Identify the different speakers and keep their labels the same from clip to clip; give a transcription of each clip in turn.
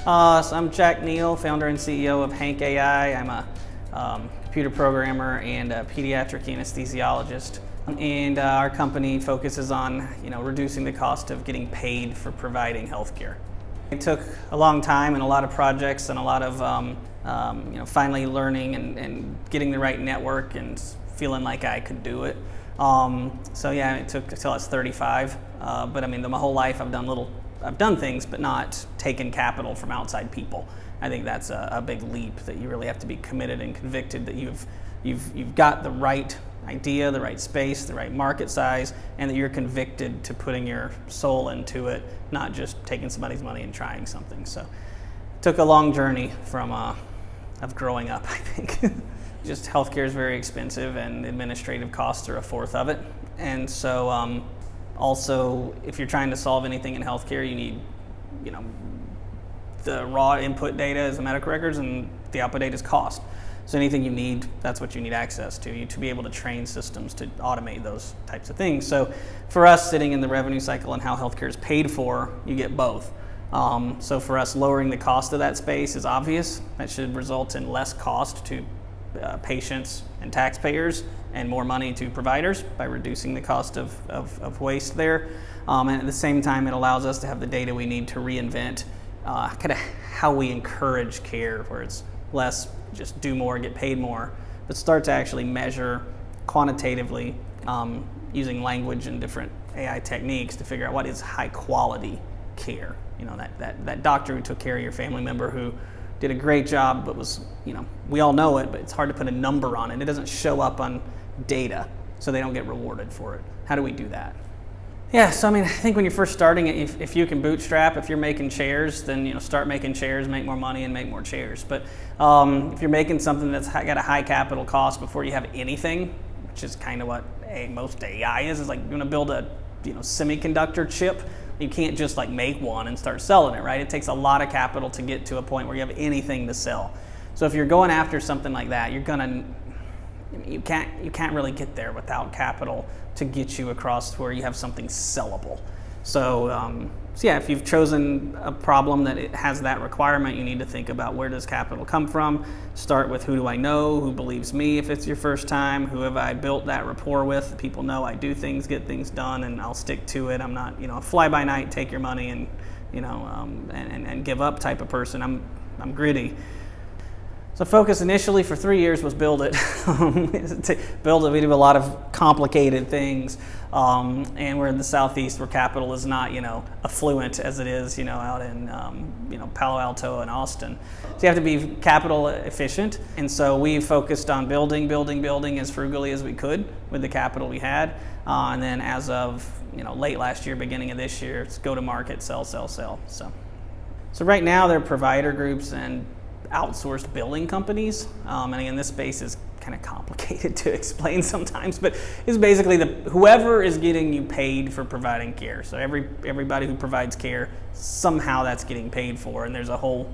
Speaker 1: So I'm Jack Neal, founder and CEO of Hank AI. I'm a computer programmer and a pediatric anesthesiologist. And our company focuses on, reducing the cost of getting paid for providing healthcare. It took a long time and a lot of projects and a lot of, finally learning and getting the right network and feeling like I could do it. It took until I was 35. But my whole life I've done things, but not taken capital from outside people. I think that's a big leap, that you really have to be committed and convicted that you've got the right idea, the right space, the right market size, and that you're convicted to putting your soul into it, not just taking somebody's money and trying something. So it took a long journey of growing up, I think. Just healthcare is very expensive and administrative costs are a fourth of it. And so also, if you're trying to solve anything in healthcare, you need, the raw input data is the medical records and the output data is cost. So anything you need, that's what you need access to be able to train systems to automate those types of things. So for us, sitting in the revenue cycle and how healthcare is paid for, you get both. So for us, lowering the cost of that space is obvious. That should result in less cost to patients and taxpayers and more money to providers by reducing the cost of waste there. And at the same time, it allows us to have the data we need to reinvent kind of how we encourage care, where it's less just do more, get paid more, but start to actually measure quantitatively using language and different AI techniques to figure out what is high quality care. That doctor who took care of your family member who did a great job, but was, we all know it, but it's hard to put a number on it. It doesn't show up on data, so they don't get rewarded for it. How do we do that? Yeah, so I think when you're first starting it, if you can bootstrap, if you're making chairs, then start making chairs, make more money, and make more chairs. But if you're making something that's got a high capital cost before you have anything, which is kind of what most AI is like you're going to build a semiconductor chip. You can't just make one and start selling it, right? It takes a lot of capital to get to a point where you have anything to sell. So if you're going after something like that, you can't really get there without capital to get you across to where you have something sellable. So if you've chosen a problem that it has that requirement, you need to think about, where does capital come from? Start with, who do I know? Who believes me if it's your first time? Who have I built that rapport with? People know I do things, get things done, and I'll stick to it. I'm not, a fly-by-night, take your money and, and give up type of person. I'm gritty. So focus initially for 3 years was build it. Build it, we do a lot of complicated things. And we're in the Southeast where capital is not, affluent as it is, out in, Palo Alto and Austin. So you have to be capital efficient. And so we focused on building as frugally as we could with the capital we had. And then as of, late last year, beginning of this year, it's go to market, sell. So right now there are provider groups and outsourced billing companies. And again, this space is kind of complicated to explain sometimes, but it's basically whoever is getting you paid for providing care. So everybody who provides care, somehow that's getting paid for, and there's a whole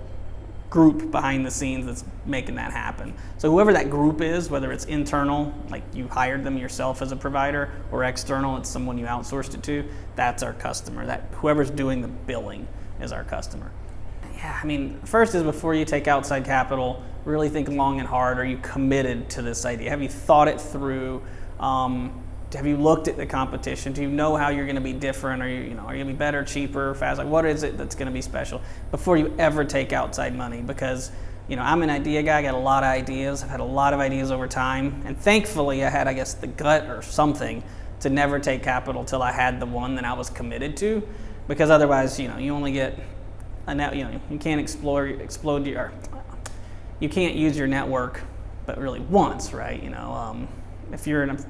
Speaker 1: group behind the scenes that's making that happen. So whoever that group is, whether it's internal, like you hired them yourself as a provider, or external, it's someone you outsourced it to, that's our customer. That whoever's doing the billing is our customer. Yeah, first is, before you take outside capital, really think long and hard. Are you committed to this idea? Have you thought it through? Have you looked at the competition? Do you know how you're going to be different? Are you going to be better, cheaper, fast? What is it that's going to be special before you ever take outside money? Because I'm an idea guy. I got a lot of ideas. I've had a lot of ideas over time, and thankfully I had, the gut or something to never take capital till I had the one that I was committed to. Because otherwise, you only get you can't explode your. You can't use your network, but really once, right? If you're in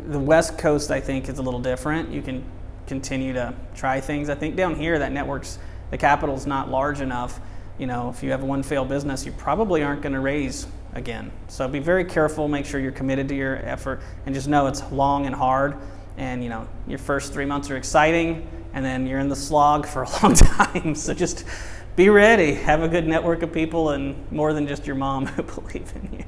Speaker 1: the West Coast, I think is a little different. You can continue to try things. I think down here, the capital's not large enough. If you have one failed business, you probably aren't going to raise again. So be very careful. Make sure you're committed to your effort, and just know it's long and hard. And your first 3 months are exciting, and then you're in the slog for a long time. So just be ready. Have a good network of people, and more than just your mom who believe in you.